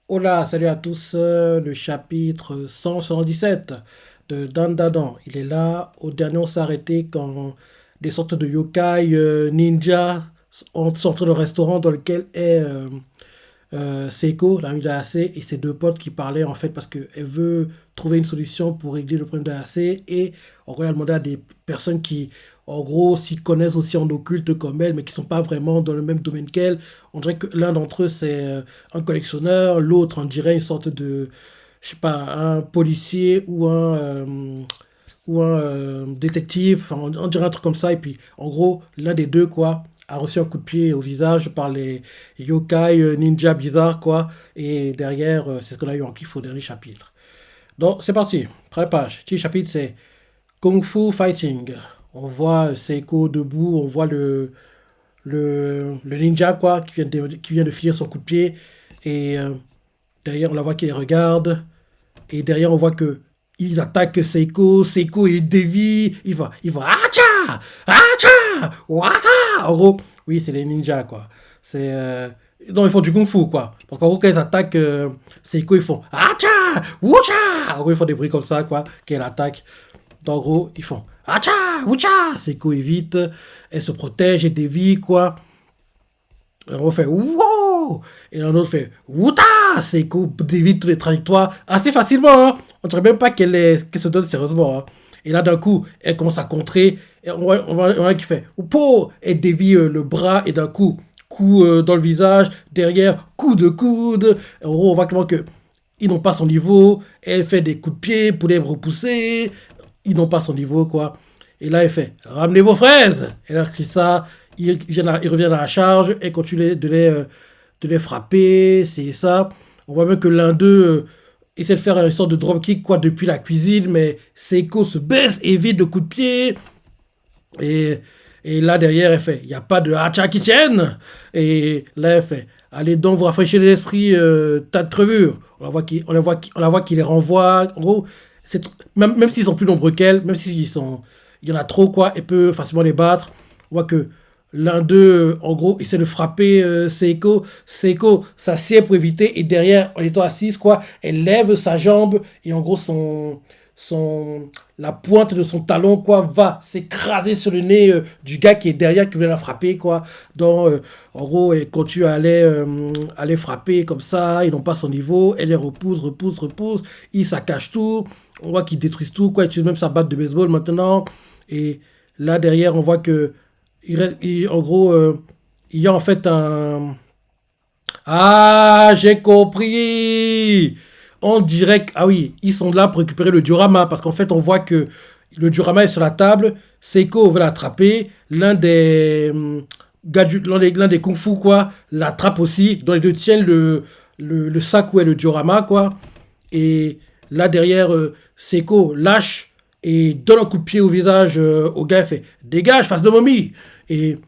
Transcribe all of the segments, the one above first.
Hola, salut à tous. Le chapitre 177 de Dandadan. Il est là. Au dernier, on s'est arrêté quand des sortes de yokai ninja sont entrés dans le restaurant dans lequel est Seiko, l'ami d'AAC, et ses deux potes qui parlaient en fait parce qu'elle veut trouver une solution pour régler le problème d'AAC. Et en gros, elle a demandé à des personnes qui, en gros, s'y connaissent aussi en occulte comme elle, mais qui sont pas vraiment dans le même domaine qu'elle. On dirait que l'un d'entre eux, c'est un collectionneur, l'autre, on dirait une sorte de, je sais pas, un policier ou un détective, enfin, on dirait un truc comme ça. Et puis, en gros, l'un des deux, quoi, a reçu un coup de pied au visage par les yokai ninja bizarres, quoi. Et derrière, c'est ce qu'on a eu en kiff au dernier chapitre. Donc, c'est parti. Première page. Petit chapitre, c'est Kung Fu Fighting. On voit Seiko debout, on voit le ninja, quoi, qui vient de filer son coup de pied. Et derrière, on la voit qui les regarde. Et derrière, on voit que ils attaquent Seiko. Seiko et Devi. Il va, Acha! Acha! Wata! En gros, oui, c'est les ninjas, quoi. C'est. Non, ils font du kung-fu, quoi. Parce qu'en gros, quand ils attaquent Seiko, ils font Acha! Wucha! En gros, ils font des bruits comme ça, quoi, quand ils attaquent. Donc, en gros, ils font Acha! Wucha! Seiko évite. Elle se protège et Devi, quoi. On fait wow et un autre fait Wuta. Seiko évite toutes les trajectoires assez facilement, hein. On dirait même pas qu'elle se donne sérieusement, hein. Et là d'un coup elle commence à contrer et on voit qui fait Oupo et dévie le bras et d'un coup dans le visage derrière coup de coude. En gros on voit clairement que ils n'ont pas son niveau. Elle fait des coups de pied pour les repousser. Ils n'ont pas son niveau, quoi. Et là, elle fait ramenez vos fraises. Elle a écrit ça. Il revient à la charge et continue de les frapper. C'est ça. On voit même que l'un d'eux essaie de faire une sorte de dropkick, quoi, depuis la cuisine. Mais Seiko se baisse, évite le coup de pied. Et, et là, derrière, elle fait il n'y a pas de hacha qui tienne. Et là, elle fait allez donc vous rafraîchir l'esprit, tas de crevures. On la voit qui les renvoie. En gros, même s'ils sont plus nombreux qu'elle, même s'ils sont, il y en a trop, quoi, elle peut facilement les battre. On voit que l'un d'eux, en gros, essaie de frapper Seiko. Seiko s'assied pour éviter. Et derrière, en étant assise, quoi, elle lève sa jambe. Et en gros, la pointe de son talon, quoi, va s'écraser sur le nez du gars qui est derrière, qui vient la frapper, quoi. Donc, en gros, elle continue à les frapper comme ça. Ils n'ont pas son niveau. Elle les repousse. Ils saccagent tout. On voit qu'ils détruisent tout, quoi. Ils utilisent même sa batte de baseball maintenant. Et là, derrière, on voit que en gros, il y a en fait un. Ah, j'ai compris! On dirait que. Ah oui, ils sont là pour récupérer le diorama. Parce qu'en fait, on voit que le diorama est sur la table. Seiko veut l'attraper. L'un des. L'un des kung fu, quoi, l'attrape aussi. Donc les deux tiennent le sac où est le diorama, quoi. Et là, derrière, Seiko lâche et donne un coup de pied au visage au gars. Il fait dégage, face de momie! Et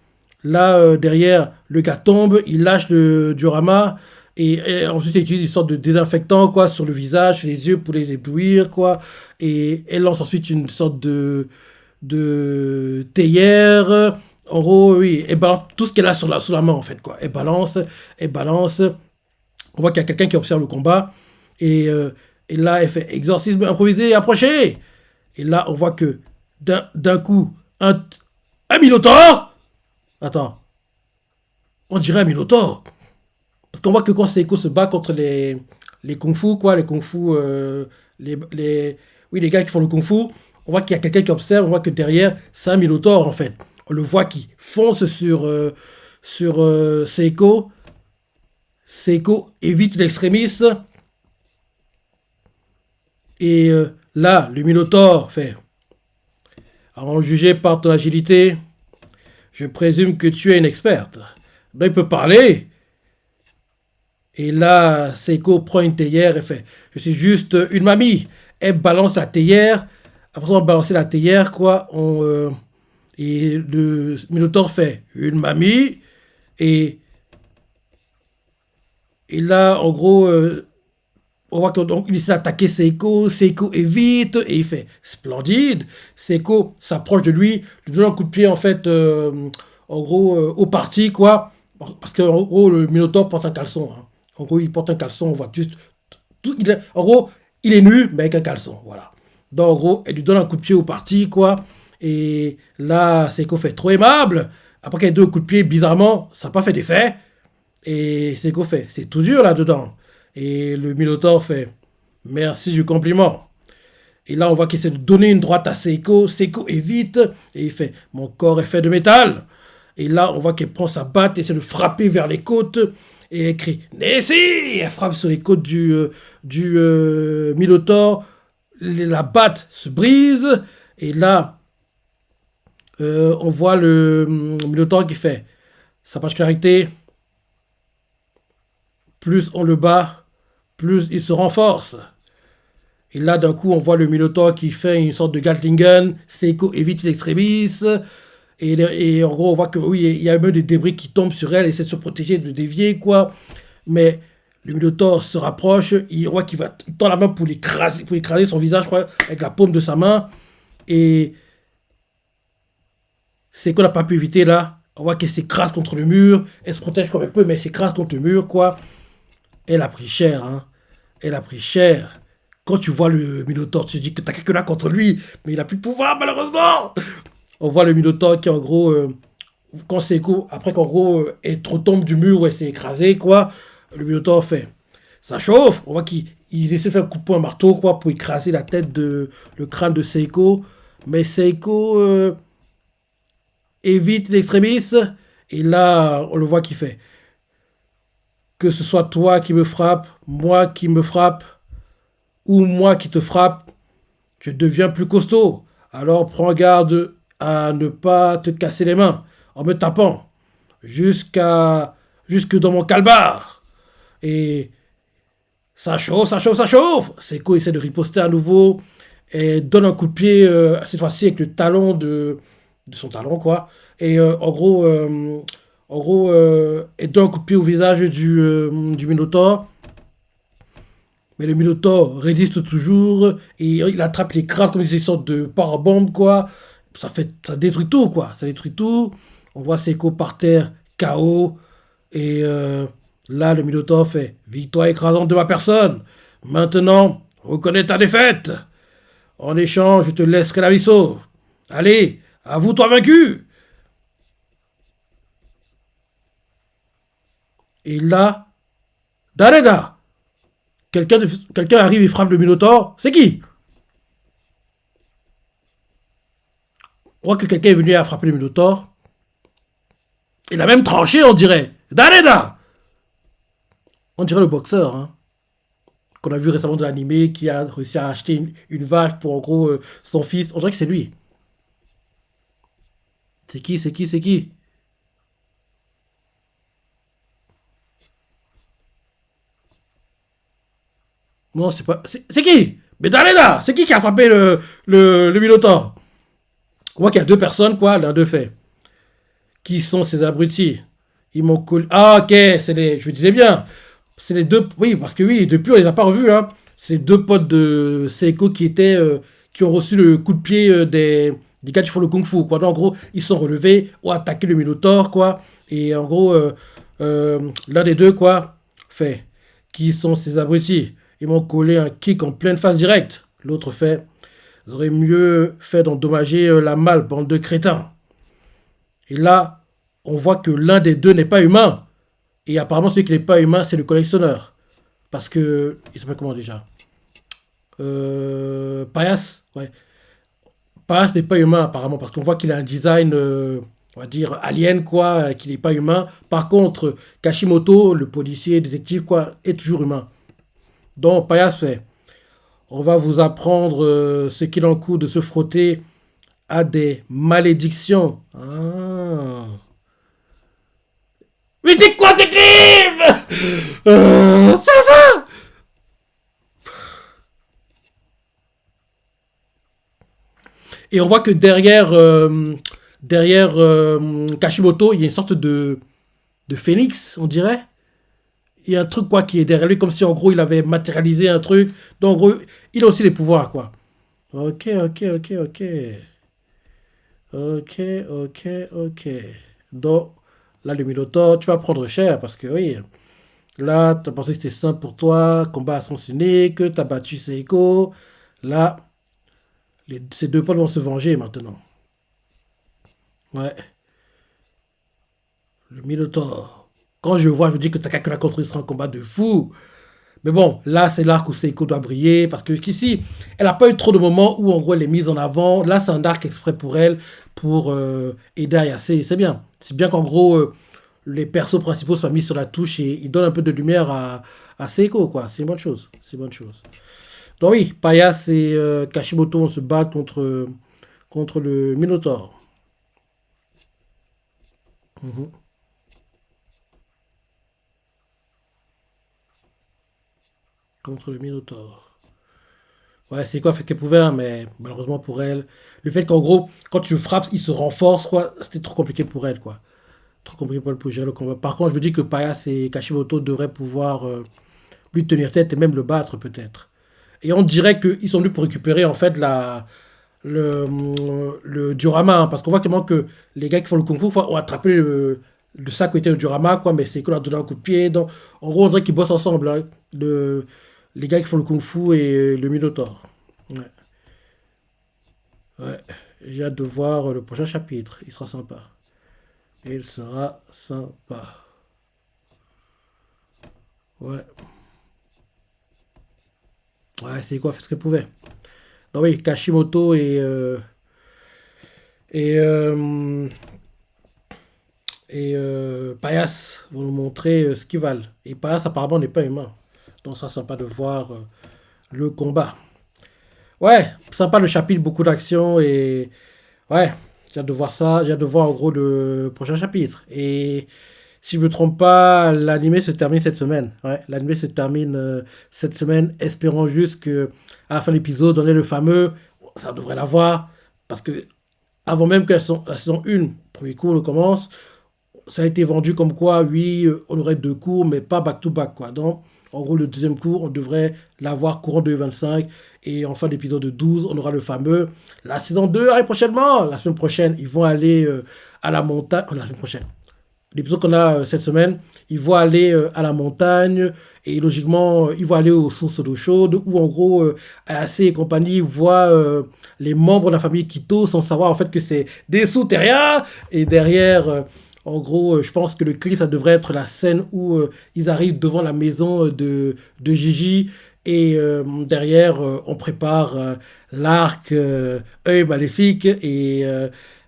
là, derrière, le gars tombe, il lâche le diorama et ensuite il utilise une sorte de désinfectant, quoi, sur le visage, sur les yeux pour les éblouir, quoi. Et elle lance ensuite une sorte de théière. En gros, oui, elle balance tout ce qu'elle a sous la main, en fait, quoi. Elle balance. On voit qu'il y a quelqu'un qui observe le combat. Et, euh, et là, elle fait exorcisme improvisé, approchez! Et là, on voit que d'un coup, un minotaure. Attends, on dirait un minotaure. Parce qu'on voit que quand Seiko se bat contre les kung-fu, quoi, les kung-fu, oui, les gars qui font le kung-fu, on voit qu'il y a quelqu'un qui observe, on voit que derrière, c'est un minotaure, en fait. On le voit qui fonce sur Seiko. Seiko évite l'extrémiste. Et là, le minotaure fait à en juger par ton agilité, je présume que tu es une experte. Ben, il peut parler. Et là, Seiko prend une théière et fait je suis juste une mamie. Elle balance la théière. Après on balancer la théière, quoi. Et le Minotaur fait une mamie. Et, et là, en gros, on voit qu'il essaie d'attaquer Seiko. Seiko évite et il fait splendide. Seiko s'approche de lui, lui donne un coup de pied, en fait, en gros, au parti, quoi. Parce que, en gros, le Minotaur porte un caleçon, hein. En gros, il porte un caleçon, on voit juste... en gros, il est nu, mais avec un caleçon, voilà. Donc, en gros, elle lui donne un coup de pied au parti, quoi. Et là, Seiko fait trop aimable. Après qu'elle donne un coup de pied, bizarrement, ça n'a pas fait d'effet. Et Seiko fait, c'est tout dur là-dedans. Et le Minotaur fait, merci du compliment. Et là, on voit qu'il essaie de donner une droite à Seiko. Seiko évite. Et il fait, mon corps est fait de métal. Et là, on voit qu'elle prend sa batte et essaie de frapper vers les côtes. Et elle crie, Nessie. Elle frappe sur les côtes du Minotaur. La batte se brise. Et là, on voit le Minotaur qui fait sa particularité. Plus on le bat, plus il se renforce. Et là, d'un coup, on voit le Minotaur qui fait une sorte de Gatling gun. Seiko évite l'extrémis. Et en gros, on voit que oui, il y a même des débris qui tombent sur elle, essaie de se protéger, de dévier, quoi. Mais le Minotaur se rapproche, il voit qu'il va il tend la main pour écraser son visage, je crois, avec la paume de sa main. Et Seiko n'a pas pu éviter là. On voit qu'elle s'écrase contre le mur. Elle se protège comme elle peut, mais elle s'écrase contre le mur, quoi. Elle a pris cher, hein. Elle a pris cher. Quand tu vois le Minotaur, tu te dis que t'as quelque chose contre lui, mais il a plus de pouvoir, malheureusement. On voit le Minotaur qui, en gros, quand Seiko, après qu'en gros, elle retombe du mur où elle s'est écrasée, quoi, le Minotaur fait. Ça chauffe. On voit qu'il essaie de faire un coup de poing à marteau, quoi, pour écraser la tête le crâne de Seiko. Mais Seiko évite l'extrémiste. Et là, on le voit qui fait. Que ce soit toi qui me frappe, moi qui me frappe, ou moi qui te frappe, tu deviens plus costaud. Alors prends garde à ne pas te casser les mains en me tapant jusque dans mon calbar. Et ça chauffe, ça chauffe, ça chauffe. Seiko essaie de riposter à nouveau et donne un coup de pied, cette fois-ci avec le talon de son talon, quoi. Et elle donne un coup de pied au visage du Minotaur. Mais le Minotaur résiste toujours et il attrape les crânes comme si c'était une sorte de powerbomb, quoi. Ça détruit tout, quoi. Ça détruit tout. On voit Seiko par terre, KO. Et là, le Minotaur fait victoire écrasante de ma personne. Maintenant, reconnais ta défaite. En échange, je te laisserai la vie sauve. Allez, avoue-toi vaincu. Et là, Dareda, quelqu'un arrive et frappe le Minotaur. C'est qui? On voit que quelqu'un est venu à frapper le Minotaur. Il a même tranché, on dirait. Dareda. On dirait le boxeur, hein, qu'on a vu récemment de l'animé, qui a réussi à acheter une vache pour en gros son fils. On dirait que c'est lui. C'est qui, c'est qui, c'est qui? Non, c'est pas. C'est qui? Mais Dareda, c'est qui a frappé le Minotaur? On voit qu'il y a deux personnes, quoi, l'un d'eux fait. Qui sont ces abrutis? Ils m'ont collé. Ah, ok, c'est les. Je me disais bien. C'est les deux. Oui, parce que oui, depuis, on les a pas revus, hein. C'est les deux potes de Seiko qui ont reçu le coup de pied des gars qui font le kung fu, quoi. Donc, en gros, ils sont relevés, ont attaqué le Minotaur, quoi. Et en gros, l'un des deux, quoi, fait. Qui sont ces abrutis? Ils m'ont collé un kick en pleine face directe. L'autre fait. Vous auriez mieux fait d'endommager la malle, bande de crétins. Et là, on voit que l'un des deux n'est pas humain. Et apparemment, celui qui n'est pas humain, c'est le collectionneur. Parce que. Il s'appelle comment déjà? Payas. Ouais. Payas n'est pas humain, apparemment, parce qu'on voit qu'il a un design, on va dire, alien, quoi, qu'il n'est pas humain. Par contre, Kashimoto, le policier, détective, quoi, est toujours humain. Donc, Payas fait. On va vous apprendre ce qu'il en coûte de se frotter à des malédictions. Ah. Mais c'est quoi cette livre? Ça va. Et on voit que derrière Kashimoto, il y a une sorte de phénix, on dirait. Il y a un truc quoi qui est derrière lui, comme si en gros il avait matérialisé un truc. Donc en gros, il a aussi les pouvoirs, quoi. Ok, ok, ok, ok. Ok, ok, ok. Donc là, le Minotaur, tu vas prendre cher parce que oui, Là, t'as pensé que c'était simple pour toi, combat à sens unique, t'as battu Seiko. Là, ces deux potes vont se venger maintenant. Ouais, le Minotaur. Quand je vois, je me dis que Takakura contre lui sera un combat de fou. Mais bon, là, c'est l'arc où Seiko doit briller. Parce que qu'ici, elle n'a pas eu trop de moments où, en gros, elle est mise en avant. Là, c'est un arc exprès pour elle, pour aider Ayase. C'est bien. C'est bien qu'en gros, les persos principaux soient mis sur la touche et ils donnent un peu de lumière à Seiko, quoi. C'est une bonne chose. C'est une bonne chose. Donc oui, Payas et Kashimoto vont se battre contre le Minotaur. Mhm. Contre le Minotaur. Ouais, c'est quoi fait qu'elle pouvait, hein, mais malheureusement pour elle, le fait qu'en gros, quand tu frappes, il se renforce, quoi, c'était trop compliqué pour elle, quoi. Trop compliqué pour elle pour gérer le combat. Par contre, je me dis que Payas et Kashimoto devraient pouvoir lui tenir tête et même le battre, peut-être. Et on dirait qu'ils sont venus pour récupérer, en fait, le diorama, hein, parce qu'on voit clairement que les gars qui font le kung fu ont attrapé le sac qui était au diorama, quoi, mais c'est que leur donner un coup de pied. Donc, en gros, on dirait qu'ils bossent ensemble, hein, les gars qui font le kung fu et le Minotaur. Ouais, ouais. J'ai hâte de voir le prochain chapitre. Il sera sympa. Il sera sympa. Ouais. Ouais, c'est quoi, fait ce qu'elle pouvait. Donc oui, Kashimoto et, euh, Payas vont nous montrer ce qu'ils valent. Et Payas apparemment n'est pas humain. Donc ça, sympa de voir le combat. Ouais, sympa le chapitre, beaucoup d'action et ouais, j'ai hâte de voir ça. J'ai hâte de voir en gros le prochain chapitre. Et si je me trompe pas, l'animé se termine cette semaine. Ouais, l'animé se termine cette semaine. Espérons juste que à la fin de l'épisode, on ait le fameux. Ça devrait l'avoir. Parce que avant même que la saison 1, premier cours, le commence, ça a été vendu comme quoi, oui, on aurait deux cours, mais pas back-to-back, quoi. Donc, en gros, le deuxième cours, on devrait l'avoir courant 2025. Et en fin d'épisode 12, on aura le fameux. La saison 2 arrive prochainement. La semaine prochaine, ils vont aller à la montagne. La semaine prochaine. L'épisode qu'on a cette semaine, ils vont aller à la montagne. Et logiquement, ils vont aller aux sources d'eau chaude. Où en gros, AC et compagnie voient les membres de la famille Quito sans savoir en fait que c'est des souterrains. Et derrière. En gros, je pense que le clip, ça devrait être la scène où ils arrivent devant la maison de Gigi et derrière, on prépare l'arc œil maléfique et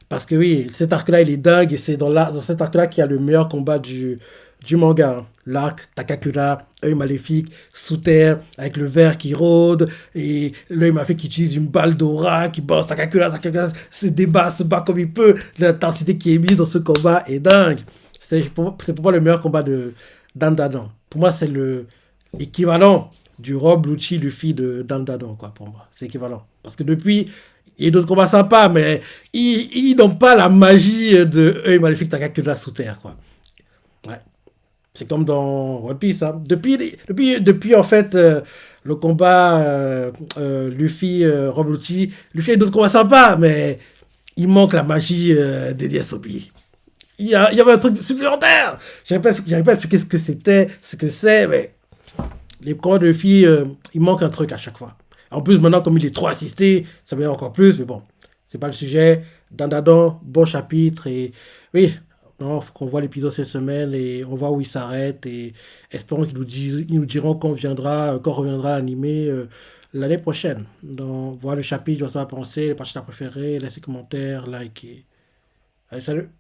parce que oui, cet arc-là, il est dingue et c'est dans cet arc-là qu'il y a le meilleur combat du manga, hein. L'arc Takakura, œil maléfique, sous terre, avec le verre qui rôde, et l'œil maléfique qui utilise une balle d'aura, qui bosse Takakura se bat comme il peut. L'intensité qui est mise dans ce combat est dingue. C'est pour moi le meilleur combat de Dandadan. Pour moi, c'est l'équivalent du Rob Lucci Luffy de Dandadan, quoi, pour moi. C'est équivalent. Parce que depuis, il y a d'autres combats sympas, mais ils n'ont pas la magie de œil maléfique Takakura sous terre, quoi. Ouais. C'est comme dans One Piece, hein. Depuis en fait, le combat Luffy, Rob Lucci, Luffy a d'autres combats sympas, mais il manque la magie d'Elias Obi. Il y avait un truc supplémentaire. J'arrive pas à expliquer ce que c'était, ce que c'est, mais les combats de Luffy, il manque un truc à chaque fois. En plus, maintenant, comme il est trop assisté, ça m'énerve encore plus, mais bon, c'est pas le sujet. Dandadan, bon chapitre, et oui, non, faut qu'on voit l'épisode cette semaine et on voit où il s'arrête, et espérons ils nous diront quand reviendra l'animé l'année prochaine. Donc, voir le chapitre, voir ça penser, les parties préférées, laissez commentaires, likez. Allez, salut!